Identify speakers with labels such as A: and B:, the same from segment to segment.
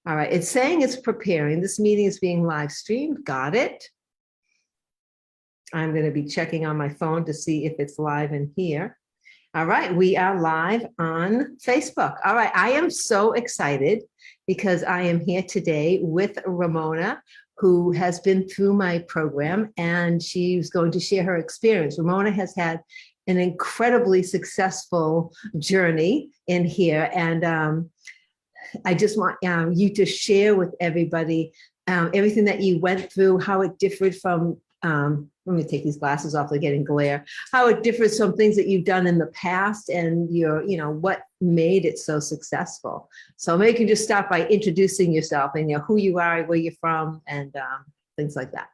A: All right. It's saying it's preparing. This meeting is being live streamed. Got it. I'm going to be checking on my phone to see if it's live in here. All right. We are live on Facebook. All right. I am so excited because I am here today with Ramona, who has been through my program, and she's going to share her experience. Ramona has had an incredibly successful journey in here. And I just want you to share with everybody everything that you went through, how it differed from, let me take these glasses off, they're getting glare, how it differs from things that you've done in the past and what made it so successful. So maybe you can just start by introducing yourself and who you are, where you're from, and things like that.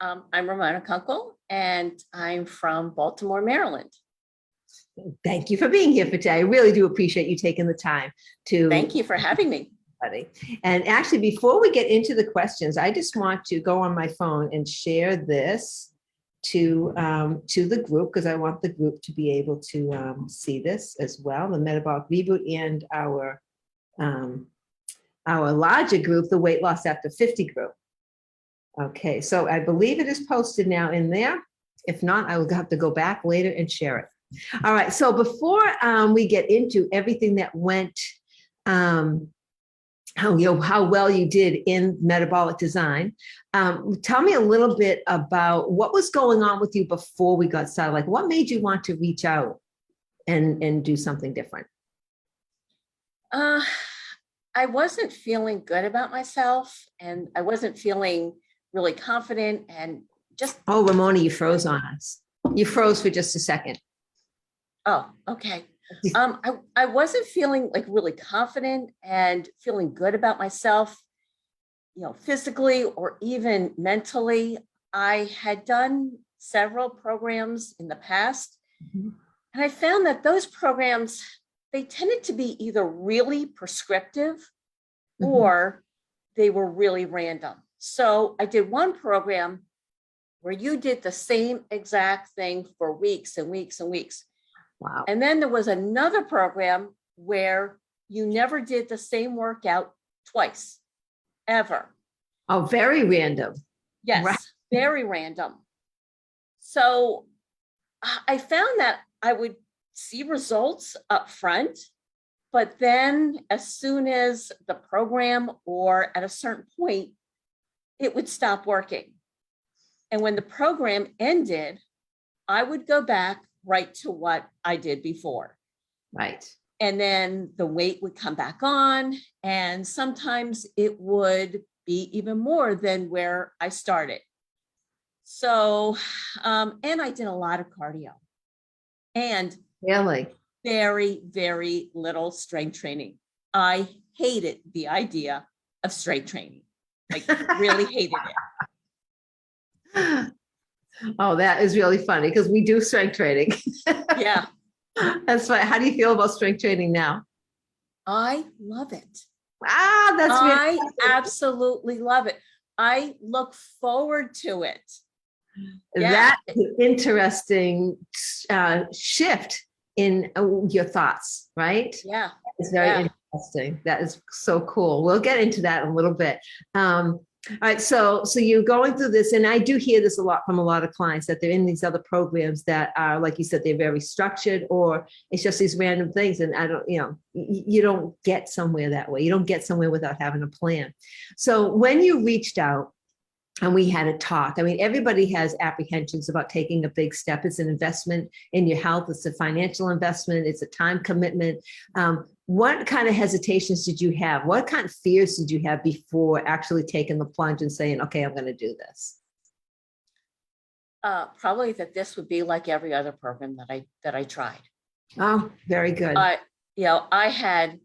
B: I'm Ramona Kunkel, and I'm from Baltimore, Maryland.
A: Thank you for being here for today. I really do appreciate you taking the time to.
B: Thank you for having me.
A: And actually, before we get into the questions, I just want to go on my phone and share this to the group, because I want the group to be able to see this as well, the metabolic reboot, and our larger group, the weight loss after 50 group. Okay, so I believe it is posted now in there. If not, I will have to go back later and share it. All right, so before we get into everything that went, how well you did in metabolic design, tell me a little bit about what was going on with you before we got started. Like, what made you want to reach out and do something different?
B: I wasn't feeling good about myself, and I wasn't feeling really confident, and just.
A: Oh, Ramona, you froze on us. You froze for just a second.
B: Oh, okay. I wasn't feeling like really confident and feeling good about myself, physically or even mentally. I had done several programs in the past, and I found that those programs, they tended to be either really prescriptive or they were really random. So I did one program where you did the same exact thing for weeks and weeks and weeks.
A: Wow.
B: And then there was another program where you never did the same workout twice, ever.
A: Oh, very random.
B: Yes, right. Very random. So I found that I would see results up front, but then as soon as the program or at a certain point, it would stop working. And when the program ended, I would go back right to what I did before.
A: Right.
B: And then the weight would come back on, and sometimes it would be even more than where I started. So, and I did a lot of cardio and
A: really
B: very, very little strength training. I hated the idea of strength training. Like, really hated it.
A: Oh, that is really funny because we do strength training.
B: Yeah.
A: That's fine. How do you feel about strength training now?
B: I love it.
A: I
B: absolutely love it. I look forward to it.
A: That's an interesting shift in your thoughts, right?
B: Yeah.
A: It's very interesting. That is so cool. We'll get into that in a little bit. All right, so you're going through this, and I do hear this a lot from a lot of clients, that they're in these other programs that are, like you said, they're very structured, or it's just these random things, and you don't get somewhere that way. You don't get somewhere without having a plan. So when you reached out and we had a talk, I mean, everybody has apprehensions about taking a big step. It's an investment in your health. It's a financial investment. It's a time commitment. What kind of hesitations did you have? What kind of fears did you have before actually taking the plunge and saying, okay, I'm going to do this?
B: Probably that this would be like every other program that I tried.
A: Oh, very good.
B: I had,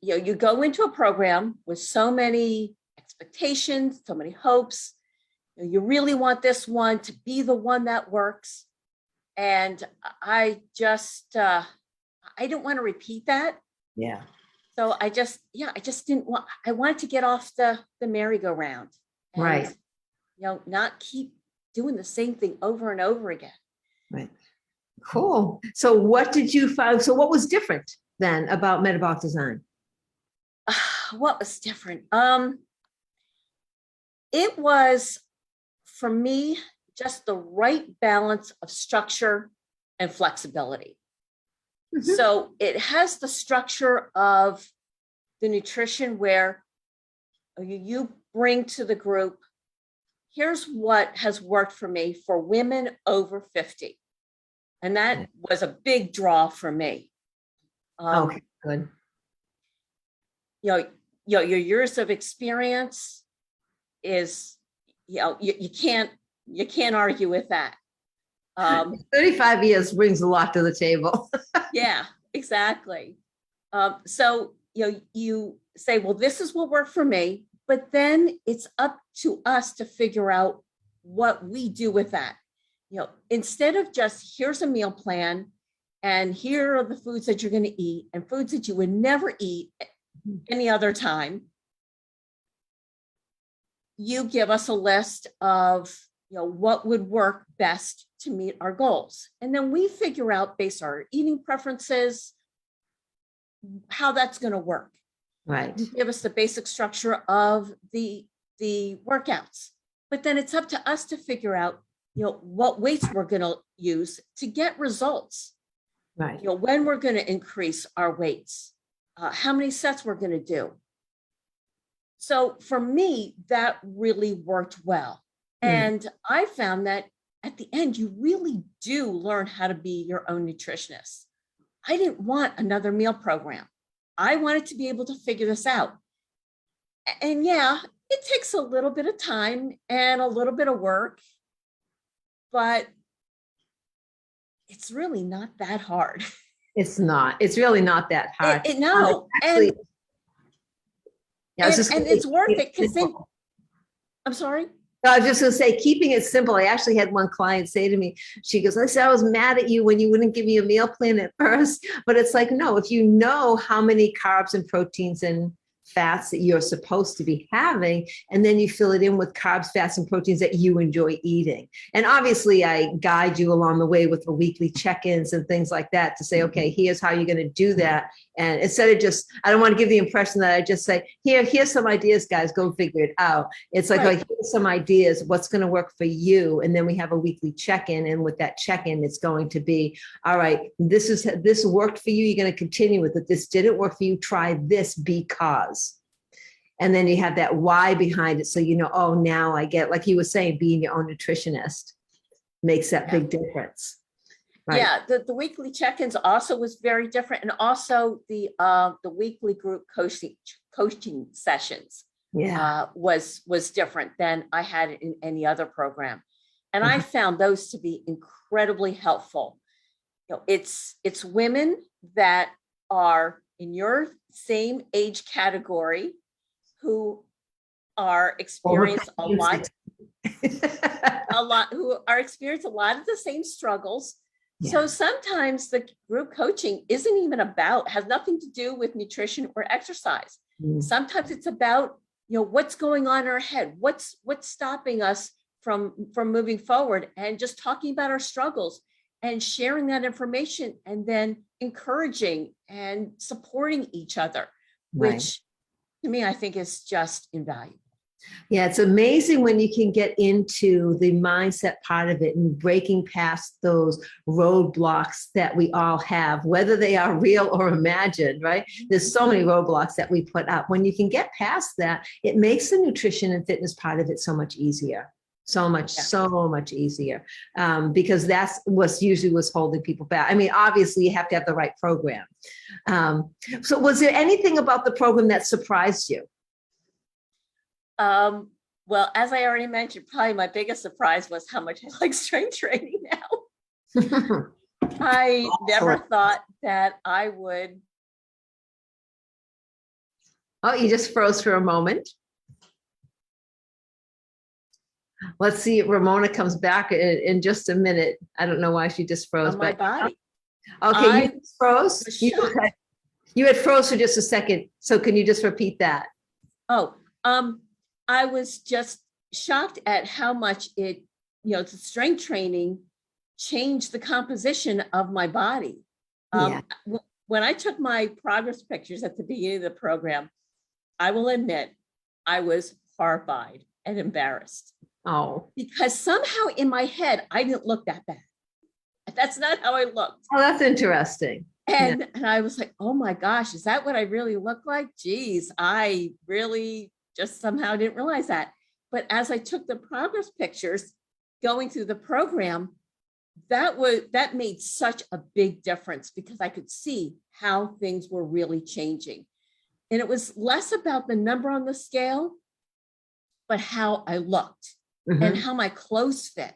B: you go into a program with so many expectations, so many hopes. You really want this one to be the one that works. And I just, I didn't want to repeat that.
A: Yeah.
B: So I just didn't want, I wanted to get off the merry-go-round. And,
A: right.
B: Not keep doing the same thing over and over again.
A: Right. Cool. So what did you find? So what was different then about metabolic design?
B: What was different? It was, for me, just the right balance of structure and flexibility.
A: Mhm.
B: So it has the structure of the nutrition where you bring to the group, here's what has worked for me for women over 50. And that was a big draw for me.
A: Okay, good.
B: You know, your years of experience is, you can't argue with that.
A: 35 years brings a lot to the table.
B: Yeah, exactly. So, you say, well, this is what worked for me, but then it's up to us to figure out what we do with that. Instead of just here's a meal plan and here are the foods that you're going to eat and foods that you would never eat any other time, you give us a list of what would work best to meet our goals. And then we figure out, based on our eating preferences, how that's going to work.
A: Right.
B: Give us the basic structure of the workouts. But then it's up to us to figure out, what weights we're going to use to get results.
A: Right.
B: When we're going to increase our weights, how many sets we're going to do. So for me, that really worked well. And I found that at the end, you really do learn how to be your own nutritionist. I didn't want another meal program. I wanted to be able to figure this out. And yeah, it takes a little bit of time and a little bit of work, but it's really not that hard.
A: It's not. It's really not that hard.
B: No.
A: Actually,
B: and it's worth it because then, I'm sorry?
A: I was just going to say, keeping it simple. I actually had one client say to me, she goes, I said, I was mad at you when you wouldn't give me a meal plan at first. But it's like, no, if you know how many carbs and proteins and fats that you're supposed to be having, and then you fill it in with carbs, fats, and proteins that you enjoy eating. And obviously I guide you along the way with the weekly check-ins and things like that to say, okay, here's how you're going to do that. And instead of just, I don't want to give the impression that I just say, here's some ideas, guys, go figure it out. It's like,
B: Right.
A: here's some ideas, what's going to work for you. And then we have a weekly check-in. And with that check-in, it's going to be, all right, this worked for you. You're going to continue with it. This didn't work for you. Try this because. And then you have that why behind it. So, oh, now I get, like you were saying, being your own nutritionist makes that big difference. Right.
B: Yeah, the weekly check-ins also was very different. And also the weekly group coaching sessions was different than I had in any other program. And I found those to be incredibly helpful. It's women that are in your same age category who are experiencing who are experiencing a lot of the same struggles. Yeah. So sometimes the group coaching isn't even has nothing to do with nutrition or exercise. Sometimes it's about, what's going on in our head, what's stopping us from moving forward, and just talking about our struggles and sharing that information, and then encouraging and supporting each other, which to me, I think is just invaluable.
A: Yeah, it's amazing when you can get into the mindset part of it and breaking past those roadblocks that we all have, whether they are real or imagined, right? There's so many roadblocks that we put up. When you can get past that, it makes the nutrition and fitness part of it so much easier. So much easier, because that's what's usually what's holding people back. I mean, obviously, you have to have the right program. So was there anything about the program that surprised you?
B: Well, as I already mentioned, probably my biggest surprise was how much I like strength training now. I never thought that I would.
A: Oh, you just froze for a moment. Let's see if Ramona comes back in just a minute. I don't know why she just froze.
B: On my body.
A: Okay, you just froze? You had froze for just a second. So can you just repeat that?
B: Oh, I was just shocked at how much the strength training changed the composition of my body. When I took my progress pictures at the beginning of the program, I will admit, I was horrified and embarrassed
A: Oh,
B: because somehow in my head, I didn't look that bad. That's not how I looked.
A: oh, that's interesting. Yeah.
B: And I was like, oh my gosh, is that what I really look like? Geez, I really just somehow didn't realize that. But as I took the progress pictures going through the program, that made such a big difference because I could see how things were really changing. And it was less about the number on the scale, but how I looked and
A: Mhm.
B: how my clothes fit.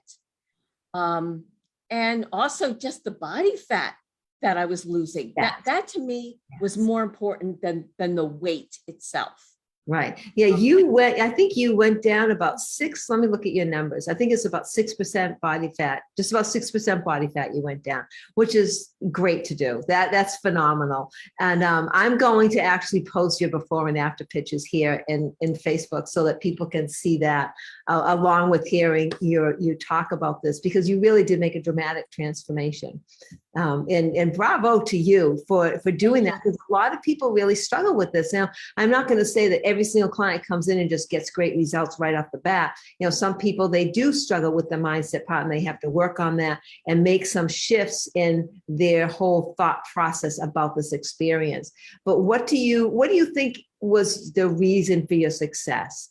B: And also just the body fat that I was losing.
A: Yes.
B: That to me was
A: Yes.
B: more important than the weight itself.
A: Right. Yeah, I think you went down about six, let me look at your numbers. I think it's about 6% body fat, just about 6% body fat you went down, which is great to do. That's phenomenal. And I'm going to actually post your before and after pictures here in Facebook so that people can see that along with hearing you talk about this, because you really did make a dramatic transformation. And bravo to you for doing that, because a lot of people really struggle with this. Now, I'm not going to say that every single client comes in and just gets great results right off the bat. You know, some people, they do struggle with the mindset part and they have to work on that and make some shifts in their whole thought process about this experience. But what do you think was the reason for your success?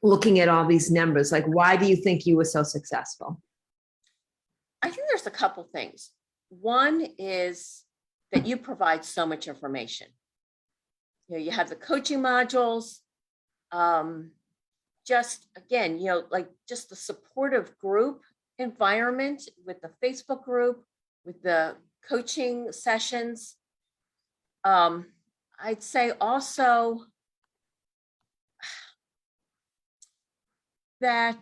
A: Looking at all these numbers, like, why do you think you were so successful?
B: I think there's a couple things. One is that you provide so much information. You know, you have the coaching modules, just again, like just the supportive group environment with the Facebook group, with the coaching sessions. I'd say also that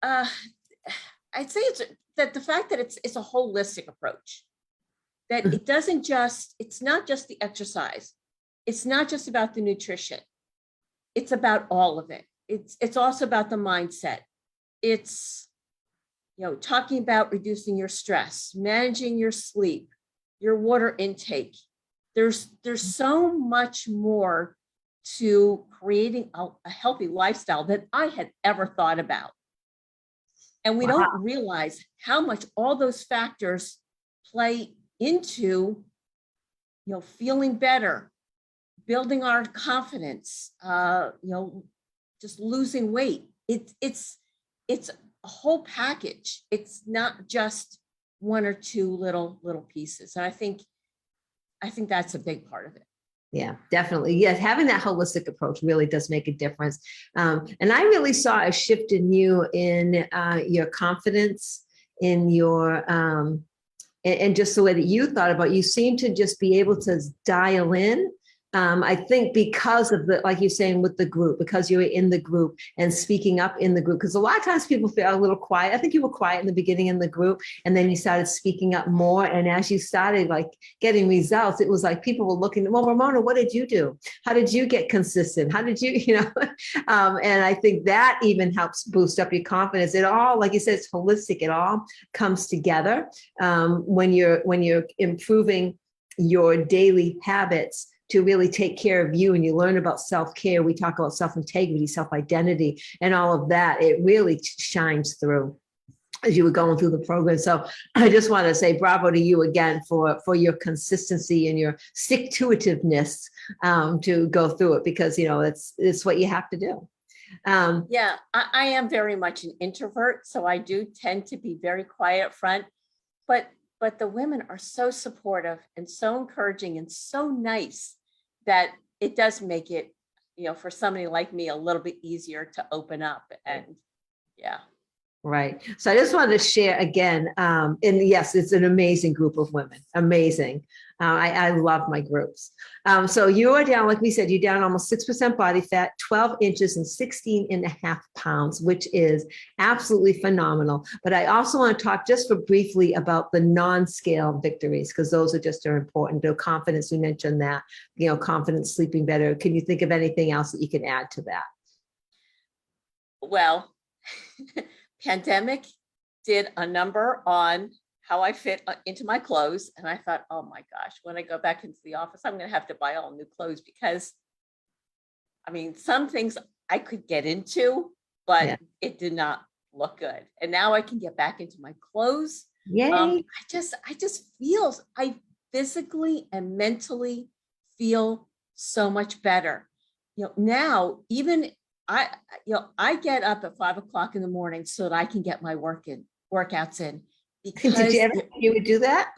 B: I'd say it's that the fact that it's a holistic approach, that it's not just the exercise. It's not just about the nutrition. It's about all of it. It's also about the mindset. It's, talking about reducing your stress, managing your sleep, your water intake. There's so much more to creating a healthy lifestyle than I had ever thought about. And we
A: Wow.
B: don't realize how much all those factors play into, feeling better, building our confidence, just losing weight. It's a whole package. It's not just one or two little pieces. And I think that's a big part of it.
A: Yeah, definitely. Yes, having that holistic approach really does make a difference. And I really saw a shift in you in your confidence, in your and just the way that you thought about it. You seem to just be able to dial in. I think because of like you're saying, with the group, because you were in the group and speaking up in the group, because a lot of times people feel a little quiet. I think you were quiet in the beginning in the group, and then you started speaking up more. And as you started like getting results, it was like people were looking, well, Ramona, what did you do? How did you get consistent? How did you, and I think that even helps boost up your confidence. It all, like you said, it's holistic. It all comes together when you're improving your daily habits to really take care of you, and you learn about self-care. We talk about self-integrity, self-identity, and all of that. It really shines through as you were going through the program. So I just want to say bravo to you again for your consistency and your stick-to-itiveness to go through it, because it's what you have to do.
B: Yeah, I am very much an introvert, so I do tend to be very quiet up front, but the women are so supportive and so encouraging and so nice that it does make it, for somebody like me, a little bit easier to open up. And yeah.
A: Right. So I just wanted to share again, and yes, it's an amazing group of women. Amazing. I love my groups. So you are down, like we said, you're down almost 6% body fat, 12 inches and 16 and a half pounds, which is absolutely phenomenal. But I also want to talk just for briefly about the non-scale victories, because those are just are important. The confidence, we mentioned that, confidence, sleeping better. Can you think of anything else that you can add to that?
B: Well, pandemic did a number on how I fit into my clothes. And I thought, oh my gosh, when I go back into the office, I'm going to have to buy all new clothes because I mean, some things I could get into, but
A: Yeah.
B: it did not look good. And now I can get back into my clothes.
A: Yay.
B: I physically and mentally feel so much better. Now even I get up at 5 o'clock in the morning so that I can get my workouts in because
A: Did you ever think you would do that?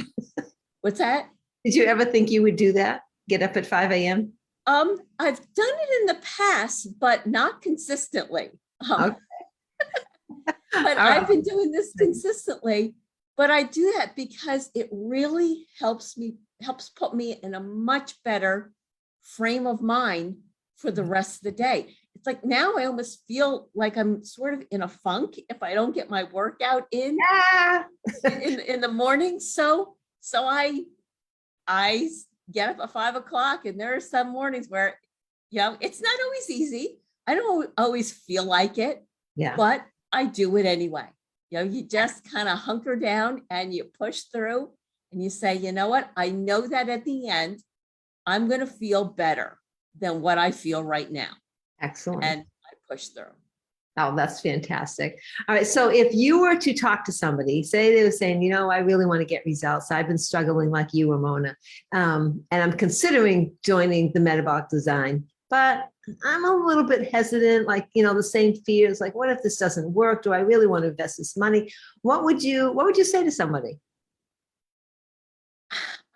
B: What's that?
A: Did you ever think you would do that? Get up at 5 a.m.?
B: I've done it in the past, but not consistently.
A: Okay.
B: But I've been doing this consistently, but I do that because it really helps put me in a much better frame of mind for the rest of the day. It's like now I almost feel like I'm sort of in a funk if I don't get my workout in in the morning. So I get up at 5 o'clock, and there are some mornings where, it's not always easy. I don't always feel like it, but I do it anyway. You just kind of hunker down and you push through and you say, you know what? I know that at the end, I'm going to feel better than what I feel right now.
A: Excellent.
B: And I push through.
A: Oh, that's fantastic. All right. So if you were to talk to somebody, say they were saying, I really want to get results. I've been struggling like you, Ramona, and I'm considering joining the metabolic design, but I'm a little bit hesitant, like, the same fears, like, what if this doesn't work? Do I really want to invest this money? What would you say to somebody?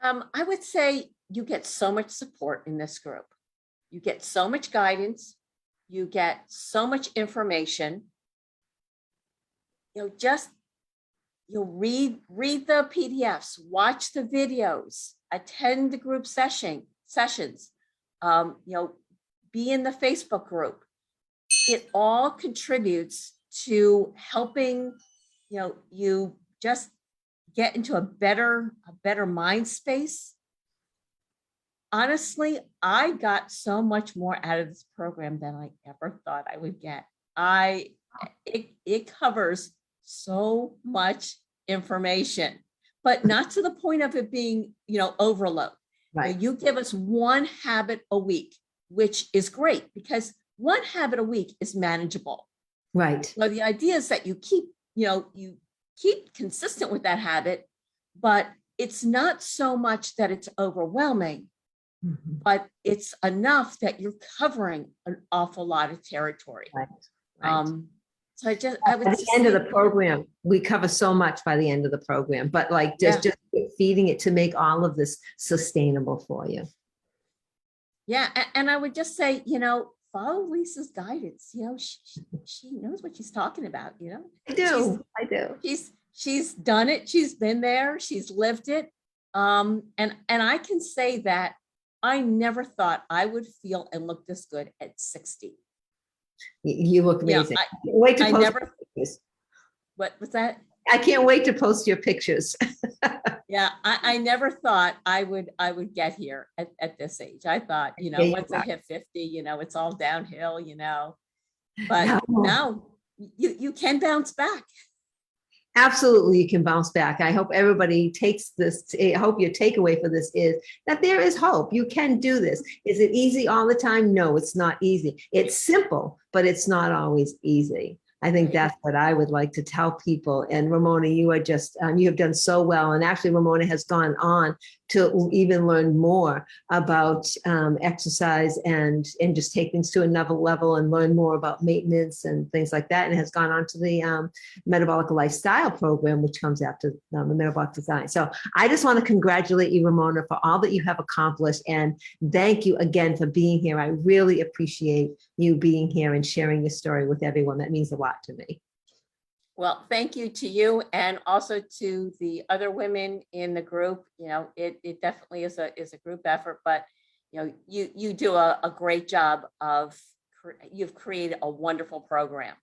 B: I would say you get so much support in this group. You get so much guidance. You get so much information. Just read the PDFs, watch the videos, attend the group sessions, be in the Facebook group. It all contributes to helping, you just get into a better mind space. Honestly, I got so much more out of this program than I ever thought I would get. It covers so much information, but not to the point of it being, overload.
A: Right.
B: You give us one habit a week, which is great because one habit a week is manageable.
A: Right.
B: So the idea is that you keep consistent with that habit, but it's not so much that it's overwhelming, but it's enough that you're covering an awful lot of territory.
A: Right. Right.
B: So I would
A: at the end of the program, we cover so much by the end of the program, but like just feeding it to make all of this sustainable for you.
B: Yeah. And I would just say, follow Lisa's guidance. She knows what she's talking about,
A: I do.
B: She's done it. She's been there. She's lived it. And I can say that I never thought I would feel and look this good at 60.
A: You look amazing. I can't wait to post your pictures.
B: What was that?
A: I can't wait to post your pictures.
B: Yeah, I never thought I would get here at this age. I thought, once I hit 50, it's all downhill, but now you can bounce back.
A: Absolutely, you can bounce back. I hope everybody takes this. I hope your takeaway for this is that there is hope. You can do this. Is it easy all the time? No, it's not easy. It's simple, but it's not always easy. I think that's what I would like to tell people. And Ramona, you are just, you have done so well. And actually, Ramona has gone on to even learn more about exercise and just take things to another level and learn more about maintenance and things like that. And has gone on to the metabolic lifestyle program, which comes after the metabolic design. So I just want to congratulate you, Ramona, for all that you have accomplished. And thank you again for being here. I really appreciate you being here and sharing your story with everyone. That means a lot to me.
B: Well, thank you to you and also to the other women in the group. It definitely is a group effort, but you do a great job of, you've created a wonderful program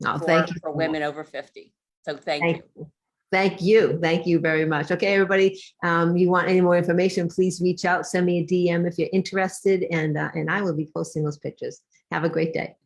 B: for women over 50. So thank you.
A: Thank you. Thank you very much. Okay, everybody, you want any more information, please reach out, send me a DM if you're interested, and I will be posting those pictures. Have a great day.